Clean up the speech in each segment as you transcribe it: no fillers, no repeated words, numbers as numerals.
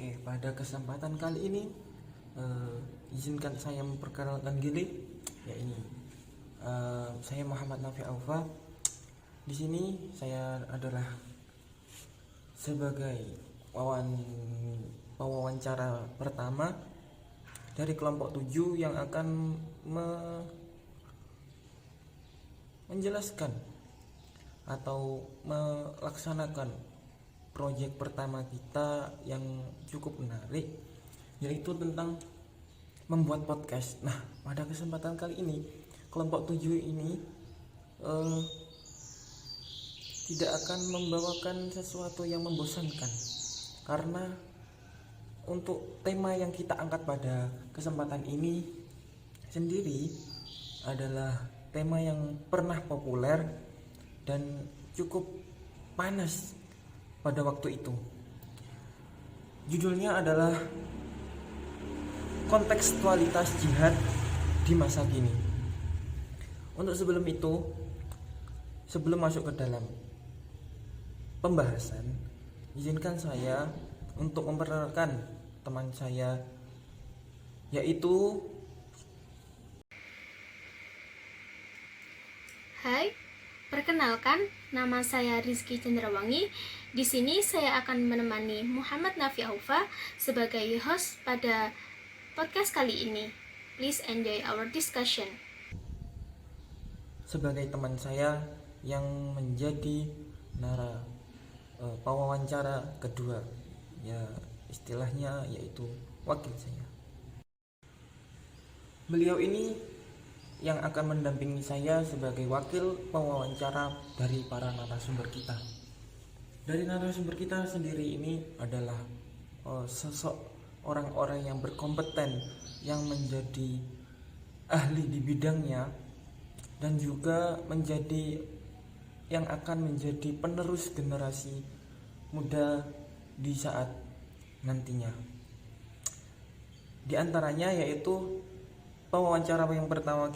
Oke, pada kesempatan kali ini izinkan saya memperkenalkan diri. Ya ini, saya Muhammad Nafi Aufa. Di sini saya adalah sebagai pewawancara pertama dari kelompok 7 yang akan menjelaskan atau melaksanakan proyek pertama kita yang cukup menarik, yaitu tentang membuat podcast. Nah, pada kesempatan kali ini kelompok 7 ini tidak akan membawakan sesuatu yang membosankan, karena untuk tema yang kita angkat pada kesempatan ini sendiri adalah tema yang pernah populer dan cukup panas pada waktu itu. Judulnya adalah kontekstualitas jihad di masa kini. Untuk sebelum masuk ke dalam pembahasan, izinkan saya untuk memperkenalkan teman saya, yaitu Hai, perkenalkan, nama saya Rizky Cendrawangi. Di sini saya akan menemani Muhammad Nafi Aufa sebagai host pada podcast kali ini. Please enjoy our discussion. sebagai teman saya yang menjadi pewawancara kedua, ya istilahnya yaitu wakil saya. Beliau ini yang akan mendampingi saya sebagai wakil pewawancara dari para narasumber kita. Dari narasumber kita sendiri ini adalah sosok orang-orang yang berkompeten, yang menjadi ahli di bidangnya, dan juga yang akan menjadi penerus generasi muda di saat nantinya. Di antaranya yaitu pewawancara yang pertama,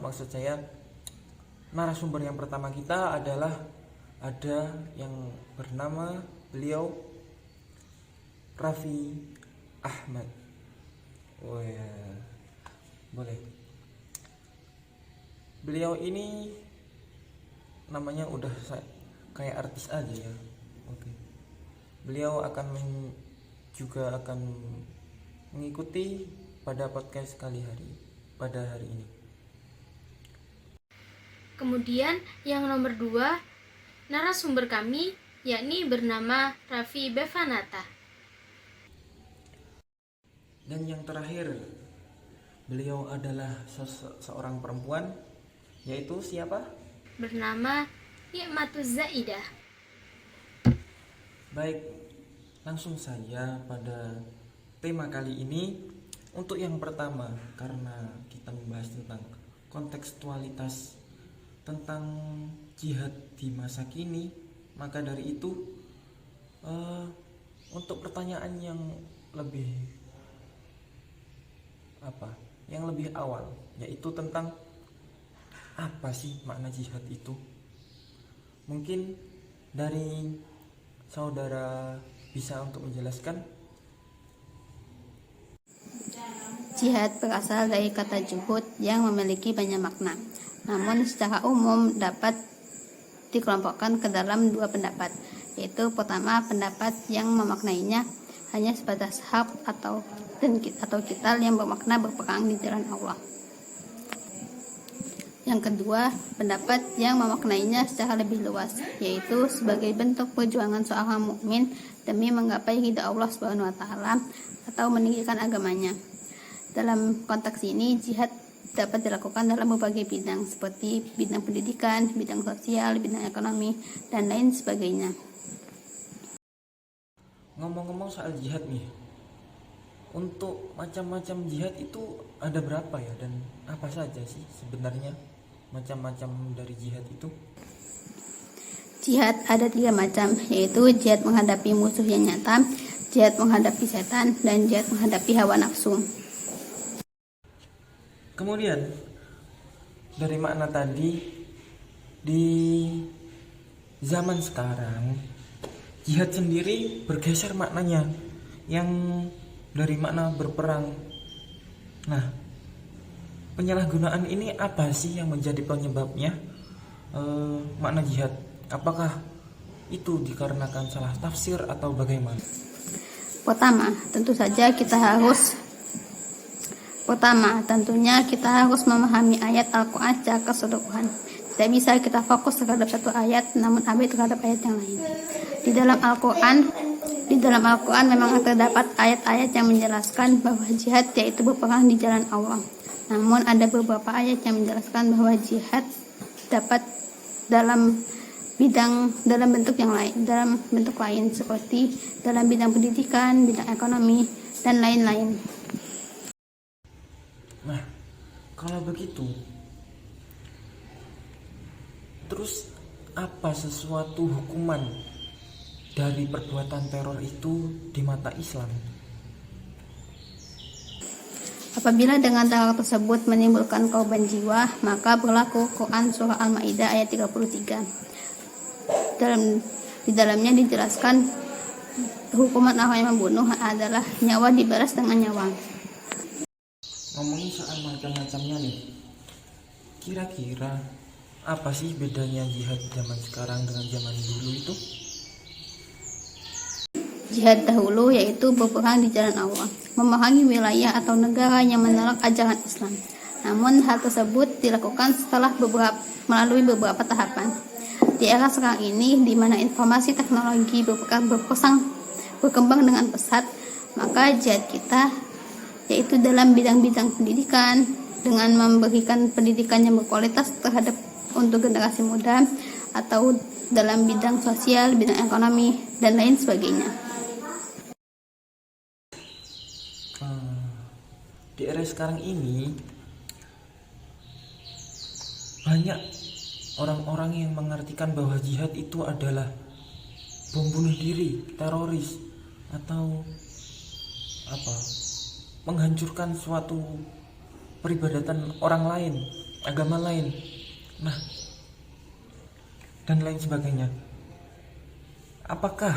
maksud saya narasumber yang pertama kita adalah ada yang bernama beliau Raffi Ahmad. Oh ya, boleh. Beliau ini namanya udah kayak artis aja ya. Oke. Beliau juga akan mengikuti pada podcast pada hari ini. Kemudian yang nomor 2, narasumber kami yakni bernama Raffi Bevanata. Dan yang terakhir, beliau adalah seorang perempuan, yaitu siapa? Bernama Nikmatuz Zaidah. Baik, langsung saja pada tema kali ini. Untuk yang pertama, karena kita membahas tentang kontekstualitas tentang jihad di masa kini, maka dari itu untuk pertanyaan yang lebih awal, yaitu tentang apa sih makna jihad itu. Mungkin dari saudara bisa untuk menjelaskan. Jihad berasal dari kata juhud yang memiliki banyak makna. Namun secara umum dapat dikelompokkan ke dalam 2 pendapat, yaitu pertama, pendapat yang memaknainya hanya sebatas harb atau qital yang bermakna berperang di jalan Allah. Yang kedua, pendapat yang memaknainya secara lebih luas, yaitu sebagai bentuk perjuangan seorang mukmin demi menggapai ridha Allah Subhanahu wa taala atau meninggikan agamanya. Dalam konteks ini, jihad dapat dilakukan dalam berbagai bidang seperti bidang pendidikan, bidang sosial, bidang ekonomi, dan lain sebagainya. Ngomong-ngomong soal jihad nih, untuk macam-macam jihad itu ada berapa ya, dan apa saja sih sebenarnya macam-macam dari jihad itu? Jihad ada 3 macam, yaitu jihad menghadapi musuh yang nyata, jihad menghadapi setan, dan jihad menghadapi hawa nafsu. Kemudian dari makna tadi, di zaman sekarang jihad sendiri bergeser maknanya, yang dari makna berperang. Nah, penyalahgunaan ini apa sih yang menjadi penyebabnya? Makna jihad, apakah itu dikarenakan salah tafsir atau bagaimana? Tentunya kita harus memahami ayat Al-Quran secara keseluruhan. Tidak bisa kita fokus terhadap satu ayat namun abai terhadap ayat yang lain. Di dalam Al-Quran memang terdapat ayat-ayat yang menjelaskan bahwa jihad yaitu berperang di jalan Allah. Namun ada beberapa ayat yang menjelaskan bahwa jihad dapat dalam bentuk lain seperti dalam bidang pendidikan, bidang ekonomi, dan lain-lain. Nah, kalau begitu, terus apa sesuatu hukuman dari perbuatan teror itu di mata Islam? Apabila dengan teror tersebut menimbulkan korban jiwa, maka berlaku Quran Surah Al-Ma'idah ayat 33. Di dalamnya dijelaskan hukuman orang yang membunuh adalah nyawa dibalas dengan nyawa. Ngomongin soal macam-macamnya nih, kira-kira apa sih bedanya jihad zaman sekarang dengan zaman dulu itu? Jihad dahulu yaitu berperang di jalan Allah, memerangi wilayah atau negara yang menolak ajaran Islam. Namun hal tersebut dilakukan melalui beberapa tahapan. Di era sekarang ini, di mana informasi teknologi berkembang dengan pesat, maka jihad kita yaitu dalam bidang-bidang pendidikan, dengan memberikan pendidikan yang berkualitas untuk generasi muda, atau dalam bidang sosial, bidang ekonomi, dan lain sebagainya. Di era sekarang ini banyak orang-orang yang mengartikan bahwa jihad itu adalah bom bunuh diri, teroris, atau menghancurkan suatu peribadatan orang lain, agama lain, nah, dan lain sebagainya. Apakah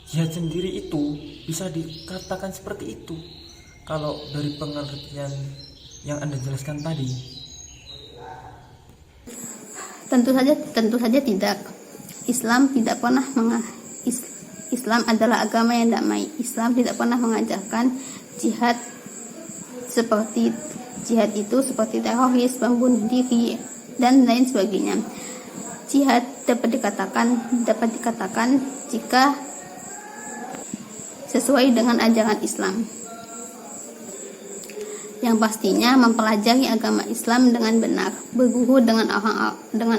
jihad sendiri itu bisa dikatakan seperti itu kalau dari pengertian yang Anda jelaskan tadi? Tentu saja tidak. Islam adalah agama yang damai. Islam tidak pernah mengajarkan jihad itu seperti teroris, membunuh diri, dan lain sebagainya. Jihad dapat dikatakan jika sesuai dengan ajaran Islam, yang pastinya mempelajari agama Islam dengan benar, berguru dengan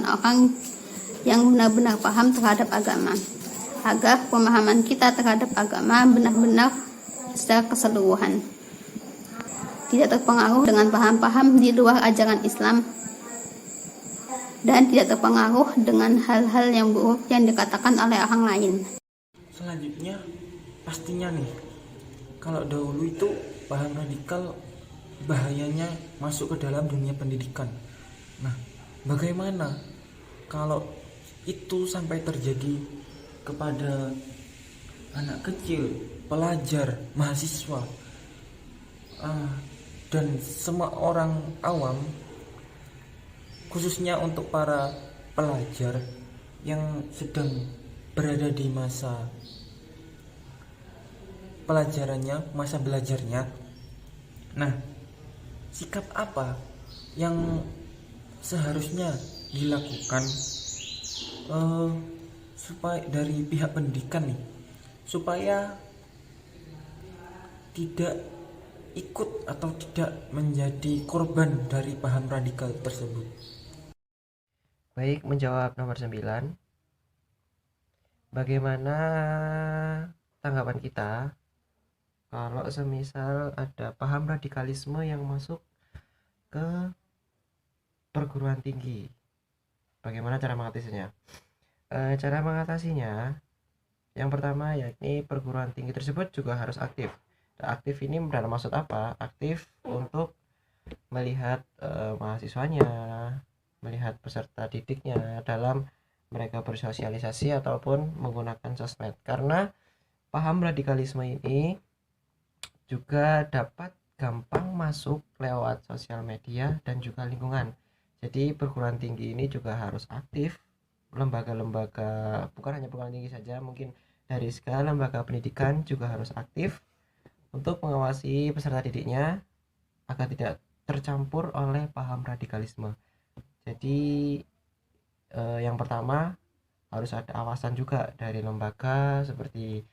orang yang benar-benar paham terhadap agama, agar pemahaman kita terhadap agama benar-benar secara keseluruhan, tidak terpengaruh dengan paham-paham di luar ajaran Islam, dan tidak terpengaruh dengan hal-hal yang buruk yang dikatakan oleh orang lain. Selanjutnya, pastinya nih, kalau dahulu itu paham radikal bahayanya masuk ke dalam dunia pendidikan. Nah, bagaimana kalau itu sampai terjadi kepada anak kecil, pelajar, mahasiswa, dan semua orang awam, khususnya untuk para pelajar yang sedang berada di masa pelajarannya, masa belajarnya. Nah, sikap apa yang seharusnya dilakukan supaya dari pihak pendidikan nih, supaya tidak ikut atau tidak menjadi korban dari paham radikal tersebut? Baik, menjawab nomor 9. Bagaimana tanggapan kita kalau semisal ada paham radikalisme yang masuk ke perguruan tinggi? Bagaimana cara mengatasinya? Cara mengatasinya, yang pertama yakni perguruan tinggi tersebut juga harus aktif. Aktif ini dalam maksud apa? Aktif untuk melihat mahasiswanya, melihat peserta didiknya dalam mereka bersosialisasi ataupun menggunakan sosmed, karena paham radikalisme ini juga dapat gampang masuk lewat sosial media dan juga lingkungan. Jadi perguruan tinggi ini juga harus aktif, lembaga-lembaga bukan hanya perguruan tinggi saja, mungkin dari segala lembaga pendidikan juga harus aktif untuk mengawasi peserta didiknya agar tidak tercampur oleh paham radikalisme. Jadi yang pertama harus ada awasan juga dari lembaga seperti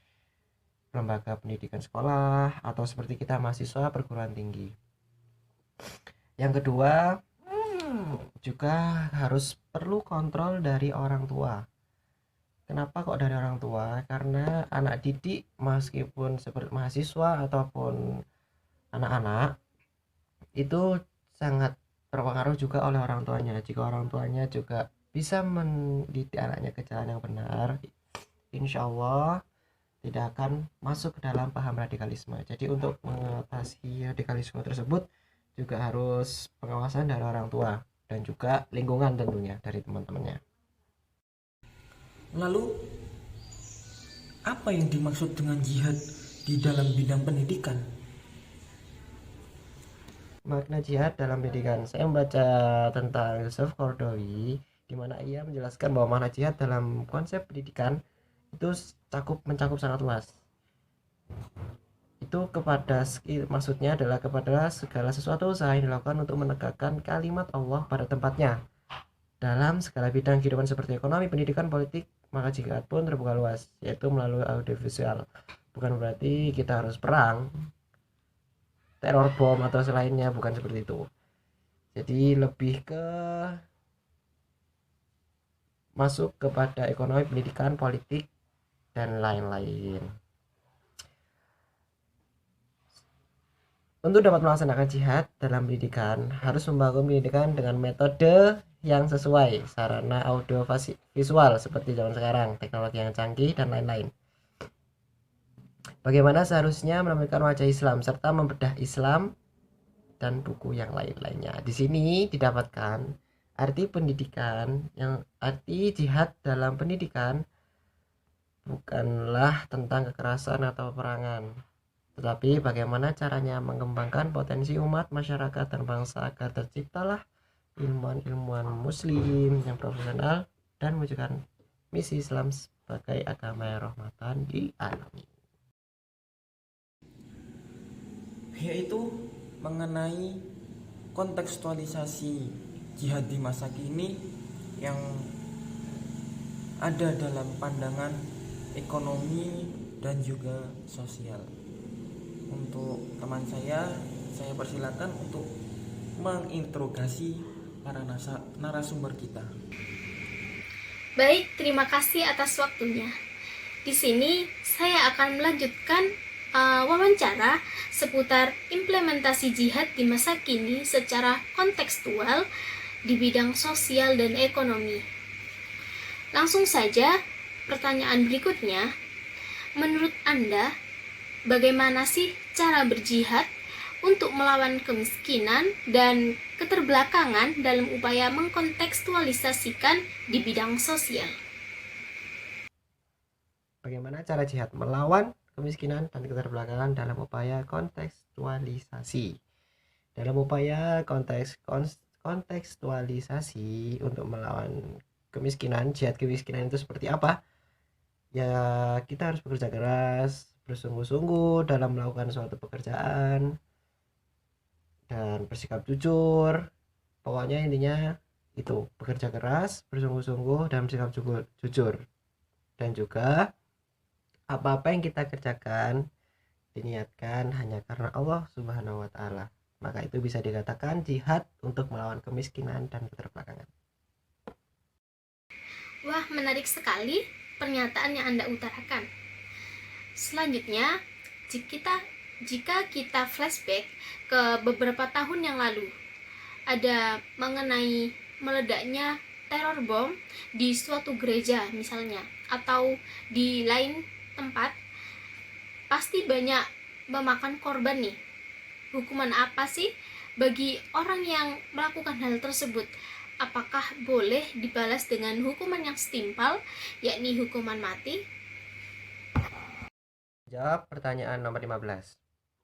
lembaga pendidikan sekolah atau seperti kita mahasiswa perguruan tinggi. Yang kedua, juga harus perlu kontrol dari orang tua. Kenapa kok dari orang tua? Karena anak didik meskipun seperti mahasiswa ataupun anak-anak itu sangat terpengaruh juga oleh orang tuanya. Jika orang tuanya juga bisa mendidik anaknya ke jalan yang benar, insya Allah tidak akan masuk ke dalam paham radikalisme. Jadi untuk mengatasi radikalisme tersebut juga harus pengawasan dari orang tua dan juga lingkungan tentunya dari teman-temannya. Lalu, apa yang dimaksud dengan jihad di dalam bidang pendidikan? Makna jihad dalam pendidikan, saya membaca tentang Yusuf Qaradawi di mana ia menjelaskan bahwa makna jihad dalam konsep pendidikan itu mencakup sangat luas. Itu kepada maksudnya adalah kepada segala sesuatu usaha yang dilakukan untuk menegakkan kalimat Allah pada tempatnya dalam segala bidang kehidupan seperti ekonomi, pendidikan, politik. Maka jihad pun terbuka luas, yaitu melalui audiovisual. Bukan berarti kita harus perang, teror bom atau selainnya, bukan seperti itu. Jadi lebih ke masuk kepada ekonomi, pendidikan, politik, dan lain-lain. Untuk dapat melaksanakan jihad dalam pendidikan, harus membangun pendidikan dengan metode yang sesuai, sarana audio visual seperti zaman sekarang, teknologi yang canggih, dan lain-lain. Bagaimana seharusnya menampilkan wajah Islam serta membedah Islam dan buku yang lain-lainnya. Di sini didapatkan arti pendidikan, yang arti jihad dalam pendidikan bukanlah tentang kekerasan atau peperangan, tetapi bagaimana caranya mengembangkan potensi umat, masyarakat, dan bangsa agar terciptalah ilmuwan-ilmuwan muslim yang profesional dan mewujudkan misi Islam sebagai agama yang rahmatan di alam. Yaitu mengenai kontekstualisasi jihad di masa kini yang ada dalam pandangan ekonomi dan juga sosial. Untuk teman saya persilakan untuk menginterogasi para narasumber kita. Baik, terima kasih atas waktunya. Di sini saya akan melanjutkan wawancara seputar implementasi jihad di masa kini secara kontekstual di bidang sosial dan ekonomi. Langsung saja, pertanyaan berikutnya, menurut Anda, bagaimana sih cara berjihad untuk melawan kemiskinan dan keterbelakangan dalam upaya mengkontekstualisasikan di bidang sosial? Bagaimana cara jihad melawan kemiskinan dan keterbelakangan dalam upaya kontekstualisasi? Dalam upaya kontekstualisasi untuk melawan kemiskinan, jihad kemiskinan itu seperti apa? Ya, kita harus bekerja keras, bersungguh-sungguh dalam melakukan suatu pekerjaan, dan bersikap jujur. Pokoknya intinya itu, bekerja keras, bersungguh-sungguh, dan bersikap jujur. Dan juga apa-apa yang kita kerjakan diniatkan hanya karena Allah Subhanahu wa Ta'ala, maka itu bisa dikatakan jihad untuk melawan kemiskinan dan keterbelakangan. Wah, menarik sekali pernyataan yang Anda utarakan. Selanjutnya, jika kita flashback ke beberapa tahun yang lalu, ada mengenai meledaknya teror bom di suatu gereja misalnya, atau di lain tempat, pasti banyak memakan korban nih. Hukuman apa sih bagi orang yang melakukan hal tersebut? apakah boleh dibalas dengan hukuman yang setimpal, yakni hukuman mati? Jawab pertanyaan nomor 15.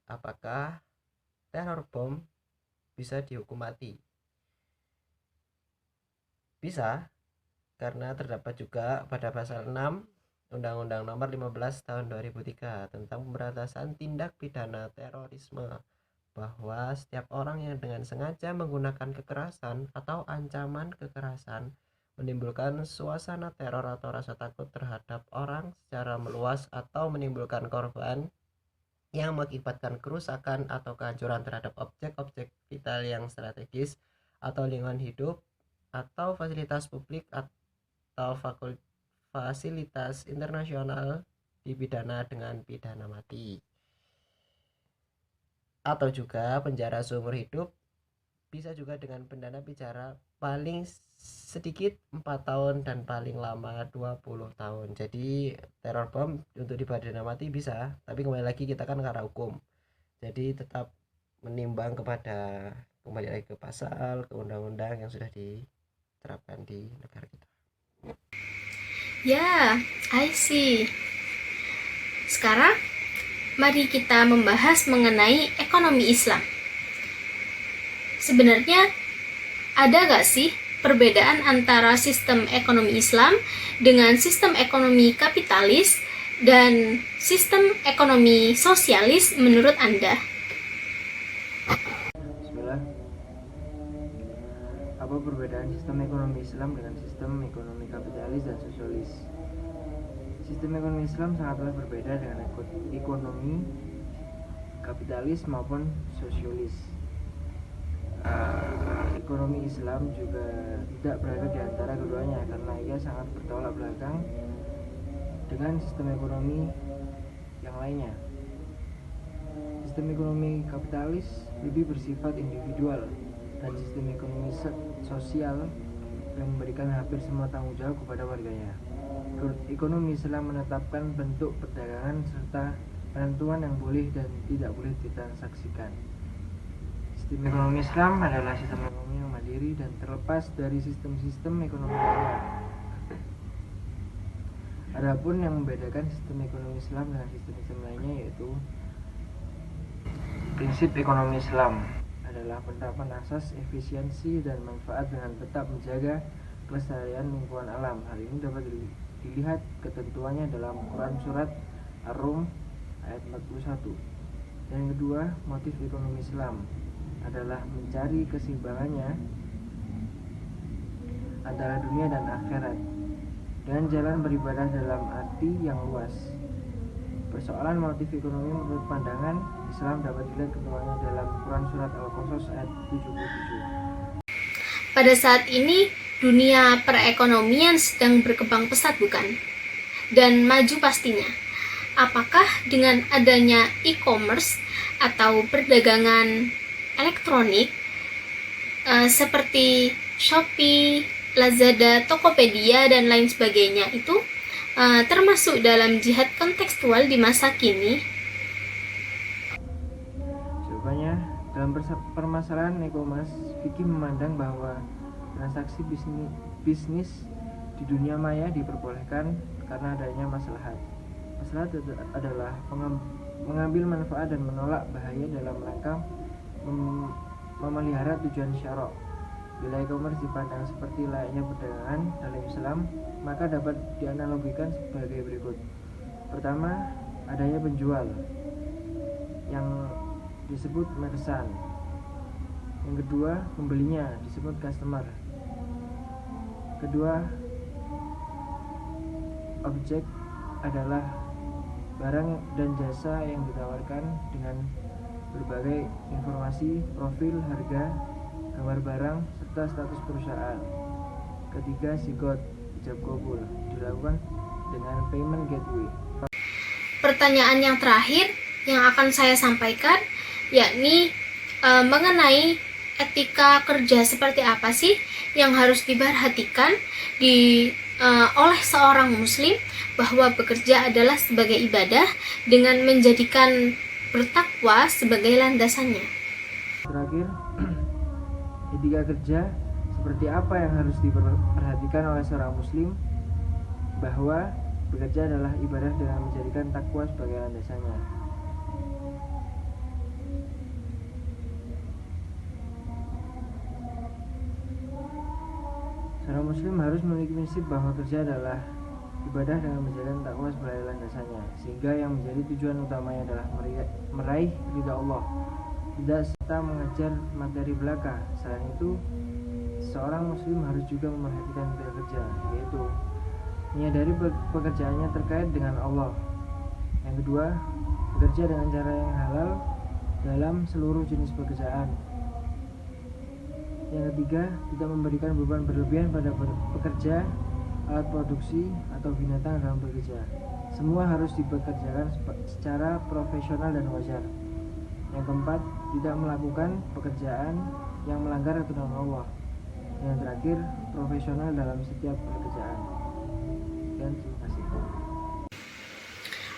Apakah teror bom bisa dihukum mati? Bisa, karena terdapat juga pada pasal 6 Undang-Undang Nomor 15 Tahun 2003 tentang pemberantasan tindak pidana terorisme, bahwa setiap orang yang dengan sengaja menggunakan kekerasan atau ancaman kekerasan menimbulkan suasana teror atau rasa takut terhadap orang secara meluas atau menimbulkan korban yang mengakibatkan kerusakan atau kehancuran terhadap objek-objek vital yang strategis atau lingkungan hidup atau fasilitas publik atau fasilitas internasional dipidana dengan pidana mati. Atau juga penjara seumur hidup, bisa juga dengan pidana penjara paling sedikit 4 tahun dan paling lama 20 tahun. Jadi teror bom untuk dipidana mati bisa, tapi kembali lagi kita kan karena hukum, jadi tetap menimbang kembali lagi ke pasal, ke undang-undang yang sudah diterapkan di negara kita. Ya, I see. Sekarang mari kita membahas mengenai ekonomi Islam. Sebenarnya ada gak sih perbedaan antara sistem ekonomi Islam dengan sistem ekonomi kapitalis dan sistem ekonomi sosialis menurut Anda? Bismillah. Apa perbedaan sistem ekonomi Islam dengan sistem ekonomi kapitalis dan sosialis? Sistem ekonomi Islam sangatlah berbeda dengan ekonomi kapitalis maupun sosialis. Ekonomi Islam juga tidak berada di antara keduanya karena ia sangat bertolak belakang dengan sistem ekonomi yang lainnya. Sistem ekonomi kapitalis lebih bersifat individual dan sistem ekonomi sosial yang memberikan hampir semua tanggung jawab kepada warganya. Ekonomi Islam menetapkan bentuk perdagangan serta penentuan yang boleh dan tidak boleh ditransaksikan. Sistem ekonomi Islam adalah sistem ekonomi yang mandiri dan terlepas dari sistem-sistem ekonomi lainnya. Adapun yang membedakan sistem ekonomi Islam dengan sistem-sistem lainnya yaitu prinsip ekonomi Islam adalah penerapan asas efisiensi dan manfaat dengan tetap menjaga kelestarian lingkungan alam. Hal ini dapat dilihat ketentuannya dalam Quran Surat Ar-Rum ayat 41. Yang kedua, motif ekonomi Islam adalah mencari keseimbangannya antara dunia dan akhirat dengan jalan beribadah dalam arti yang luas. Persoalan motif ekonomi menurut pandangan Islam dapat dilihat ketentuannya dalam Quran Surat Al-Qasas ayat 77. Pada saat ini, dunia perekonomian sedang berkembang pesat, bukan? Dan maju pastinya. Apakah dengan adanya e-commerce atau perdagangan elektronik seperti Shopee, Lazada, Tokopedia, dan lain sebagainya itu termasuk dalam jihad kontekstual di masa kini? Jawabannya, dalam permasalahan e-commerce, fikih memandang bahwa transaksi bisnis di dunia maya diperbolehkan karena adanya maslahat. Maslahat adalah mengambil manfaat dan menolak bahaya dalam rangka memelihara tujuan syarok. Bila e-commerce dipandang seperti layaknya perdagangan dalam Islam, maka dapat dianalogikan sebagai berikut. Pertama, adanya penjual yang disebut merchant. Yang kedua, pembelinya disebut customer. Kedua, objek adalah barang dan jasa yang ditawarkan dengan berbagai informasi, profil, harga, gambar barang, serta status perusahaan. Ketiga, sigot, ijab kabul, dilakukan dengan payment gateway. Pertanyaan yang terakhir yang akan saya sampaikan yakni mengenai etika kerja seperti apa sih yang harus diperhatikan oleh seorang muslim bahwa bekerja adalah sebagai ibadah dengan menjadikan bertakwa sebagai landasannya. Terakhir, etika kerja Seperti apa yang harus diperhatikan oleh seorang muslim? Bahwa bekerja adalah ibadah dengan menjadikan takwa sebagai landasannya. Seorang muslim harus memiliki prinsip bahwa kerja adalah ibadah dengan menjadikan takwa sebagai landasannya, sehingga yang menjadi tujuan utamanya adalah meraih ridha Allah, tidak serta mengejar materi belaka. Selain itu, seorang muslim harus juga memperhatikan kerja, yaitu menyadari pekerjaannya terkait dengan Allah. Yang kedua, bekerja dengan cara yang halal dalam seluruh jenis pekerjaan. Yang ketiga, tidak memberikan beban berlebihan pada pekerja, alat produksi, atau binatang dalam bekerja. Semua harus dipekerjakan secara profesional dan wajar. Yang keempat, tidak melakukan pekerjaan yang melanggar aturan Allah. Yang terakhir, profesional dalam setiap pekerjaan. Dan terima kasih.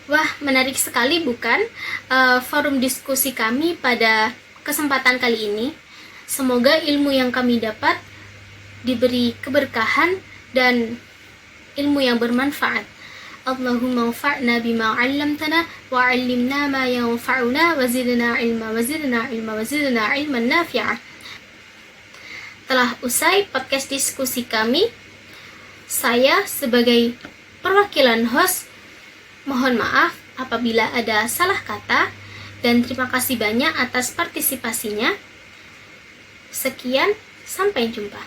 Wah, menarik sekali bukan forum diskusi kami pada kesempatan kali ini. Semoga ilmu yang kami dapat diberi keberkahan dan ilmu yang bermanfaat. Allahumma anfa'na bima 'allamtana wa 'allimna ma yanfa'una wa zidna ilma wa zidna ilma wa zidna ilman nafi'a. Telah usai podcast diskusi kami, saya sebagai perwakilan host mohon maaf apabila ada salah kata dan terima kasih banyak atas partisipasinya. Sekian, sampai jumpa.